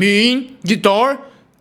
Mean guitar.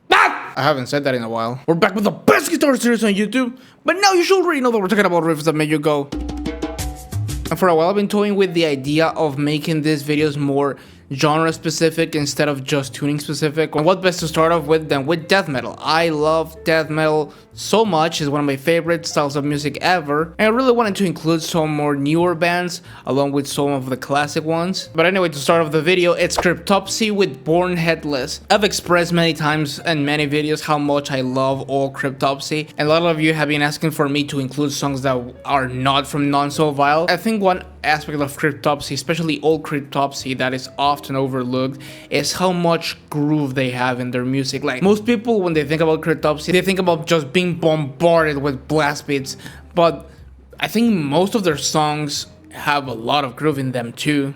I haven't said that in a while. We're back with the best guitar series on YouTube, but now you should already know that we're talking about riffs that make you go. And for a while I've been toying with the idea of making these videos more genre specific instead of just tuning specific. And what best to start off with than with death metal. I love death metal so much, it's one of my favorite styles of music ever, and I really wanted to include some more newer bands along with some of the classic ones. But anyway, to start off the video, it's Cryptopsy with Born Headless. I've expressed many times in many videos how much I love all Cryptopsy, and a lot of you have been asking for me to include songs that are not from None So Vile. I think one aspect of Cryptopsy, especially old Cryptopsy, that is often overlooked is how much groove they have in their music. Like, most people, when they think about Cryptopsy, they think about just being bombarded with blast beats, but I think most of their songs have a lot of groove in them too.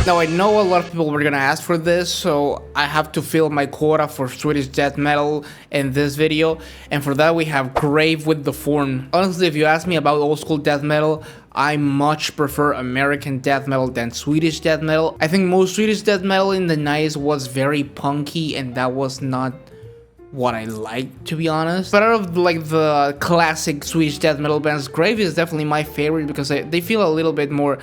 Now, I know a lot of people were gonna ask for this, so I have to fill my quota for Swedish death metal in this video, and for that we have Grave with the Form. Honestly, if you ask me about old school death metal, I much prefer American death metal than Swedish death metal. I think most Swedish death metal in the 90s was very punky, and that was not what I like, to be honest. But out of like the classic Swedish death metal bands, Grave is definitely my favorite because they feel a little bit more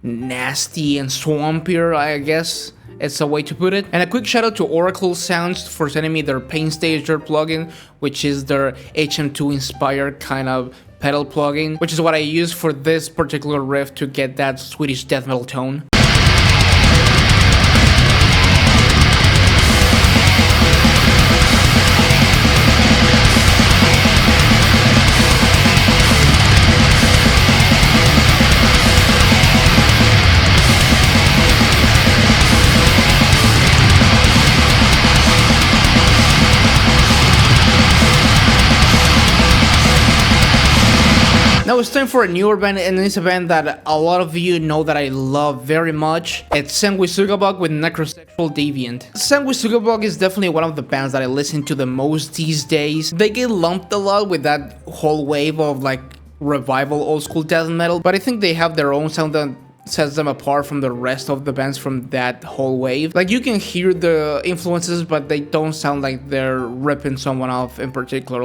nasty and swampier, I guess it's a way to put it. And a quick shout out to Oracle Sounds for sending me their Painstager plugin, which is their HM2 inspired kind of pedal plugin, which is what I use for this particular riff to get that Swedish death metal tone. Now it's time for a newer band, and it's a band that a lot of you know that I love very much. It's Sanguisugabogg with Necrosexual Deviant. Sanguisugabogg is definitely one of the bands that I listen to the most these days. They get lumped a lot with that whole wave of like revival old school death metal, but I think they have their own sound that sets them apart from the rest of the bands from that whole wave. Like, you can hear the influences, but they don't sound like they're ripping someone off in particular.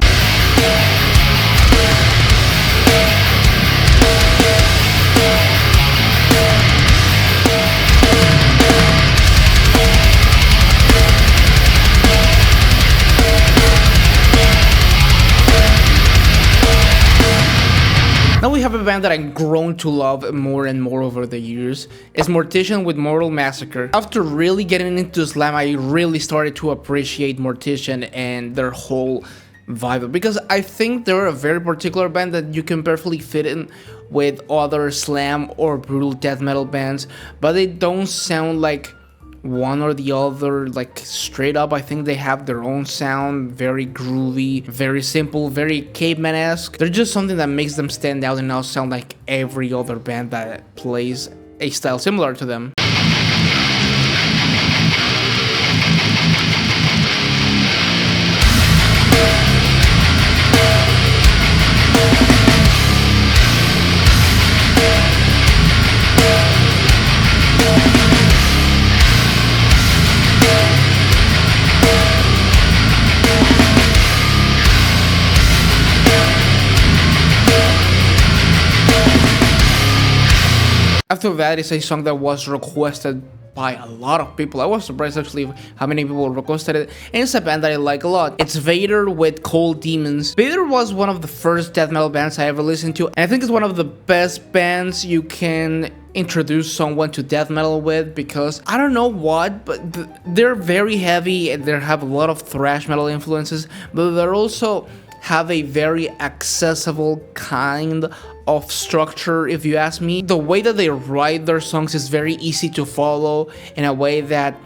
Now we have a band that I've grown to love more and more over the years. It's Mortician with Mortal Massacre. After really getting into slam, I really started to appreciate Mortician and their whole vibe, because I think they're a very particular band that you can perfectly fit in with other slam or brutal death metal bands, but they don't sound like one or the other, like straight up. I think they have their own sound, very groovy, very simple, very caveman-esque. They're just something that makes them stand out and not sound like every other band that plays a style similar to them. After that is a song that was requested by a lot of people. I was surprised actually how many people requested it, and it's a band that I like a lot. It's Vader with Cold Demons. Vader was one of the first death metal bands I ever listened to, and I think it's one of the best bands you can introduce someone to death metal with, because I don't know what, but they're very heavy and they have a lot of thrash metal influences, but they're also have a very accessible kind of structure, if you ask me. The way that they write their songs is very easy to follow in a way that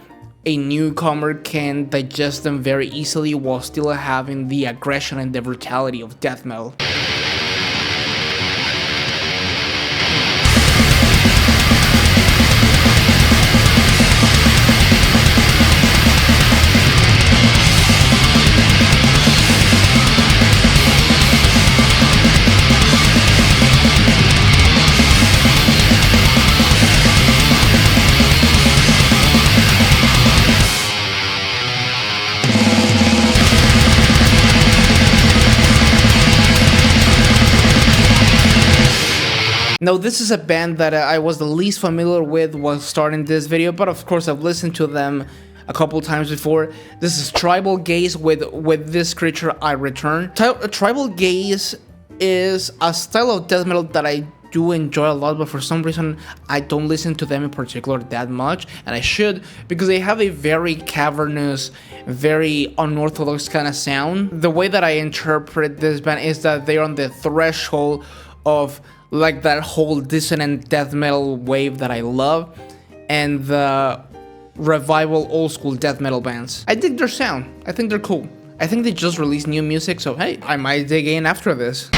a newcomer can digest them very easily while still having the aggression and the brutality of death metal. Now, this is a band that I was the least familiar with while starting this video, but of course I've listened to them a couple times before. This is Tribal Gaze with This Creature I Return. Tribal Gaze is a style of death metal that I do enjoy a lot, but for some reason I don't listen to them in particular that much, and I should, because they have a very cavernous, very unorthodox kind of sound. The way that I interpret this band is that they're on the threshold of like that whole dissonant death metal wave that I love, and the revival old school death metal bands. I dig their sound. I think they're cool. I think they just released new music, so hey, I might dig in after this.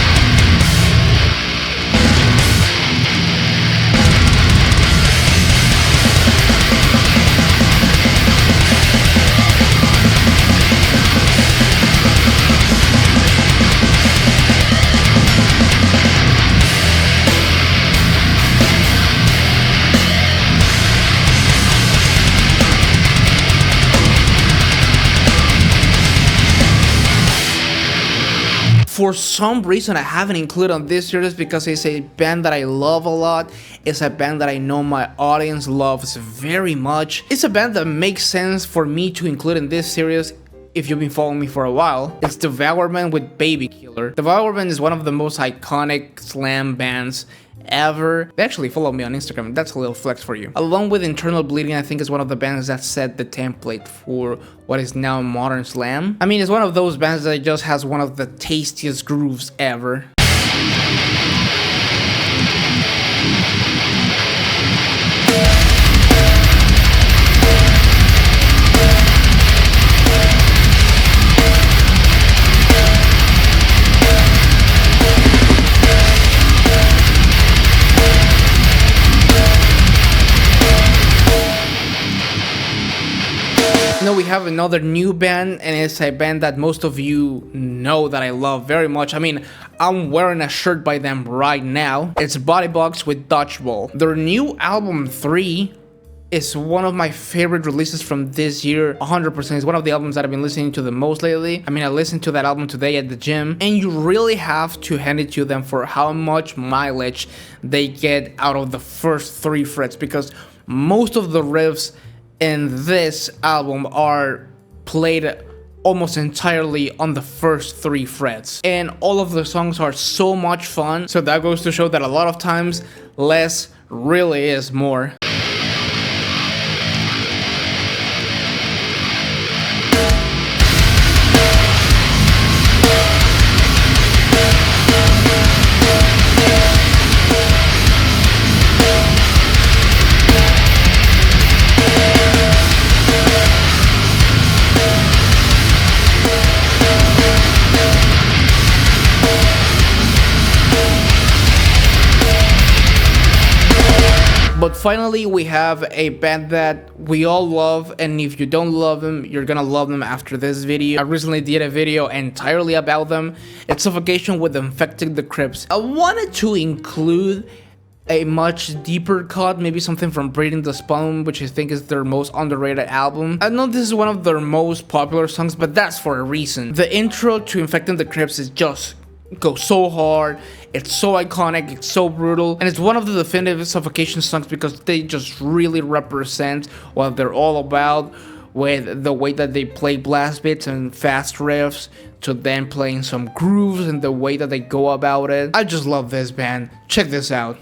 For some reason I haven't included on this series because it's a band that I love a lot. It's a band that I know my audience loves very much. It's a band that makes sense for me to include in this series if you've been following me for a while. It's Devourment with Baby Killer. Devourment is one of the most iconic slam bands ever. They actually follow me on Instagram. That's a little flex for you. Along with Internal Bleeding, I think is one of the bands that set the template for what is now modern slam. I mean, it's one of those bands that just has one of the tastiest grooves ever. Now we have another new band, and it's a band that most of you know that I love very much. I mean, I'm wearing a shirt by them right now. It's Bodybox with Dodgeball. Their new album 3 is one of my favorite releases from this year. 100%. It's one of the albums that I've been listening to the most lately. I mean, I listened to that album today at the gym, and you really have to hand it to them for how much mileage they get out of the first 3 frets, because most of the riffs in this album are played almost entirely on the first 3 frets, and all of the songs are so much fun. So that goes to show that a lot of times less really is more. But finally, we have a band that we all love, and if you don't love them, you're gonna love them after this video. I recently did a video entirely about them. It's Suffocation with Infecting the Crypts. I wanted to include a much deeper cut, maybe something from Breeding the Spawn, which I think is their most underrated album. I know this is one of their most popular songs, but that's for a reason. The intro to Infecting the Crypts is just goes so hard, it's so iconic, it's so brutal, and it's one of the definitive Suffocation songs because they just really represent what they're all about, with the way that they play blast beats and fast riffs to then playing some grooves and the way that they go about it. I just love this band. Check this out.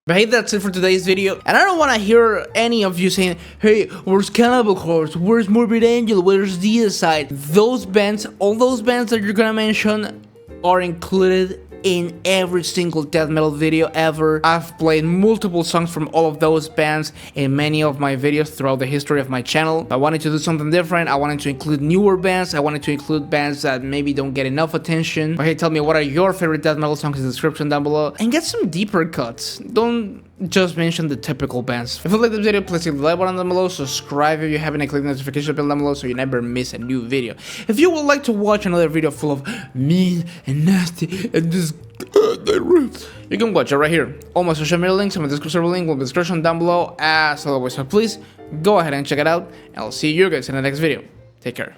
But hey, that's it for today's video, and I don't want to hear any of you saying, hey, where's Cannibal Corpse, where's Morbid Angel, where's Deicide? Those bands, all those bands that you're gonna mention are included in every single death metal video ever. I've played multiple songs from all of those bands in many of my videos throughout the history of my channel. I wanted to do something different. I wanted to include newer bands. I wanted to include bands that maybe don't get enough attention. But hey, tell me, what are your favorite death metal songs in the description down below, and get some deeper cuts. Don't just mention the typical bands. If you like this video, please click the like button down below, subscribe if you haven't, and click the notification bell down below so you never miss a new video. If you would like to watch another video full of mean and nasty and disgusting riffs, you can watch it right here. All my social media links and my description link will be in the description down below as always, so please go ahead and check it out, and I'll see you guys in the next video. Take care.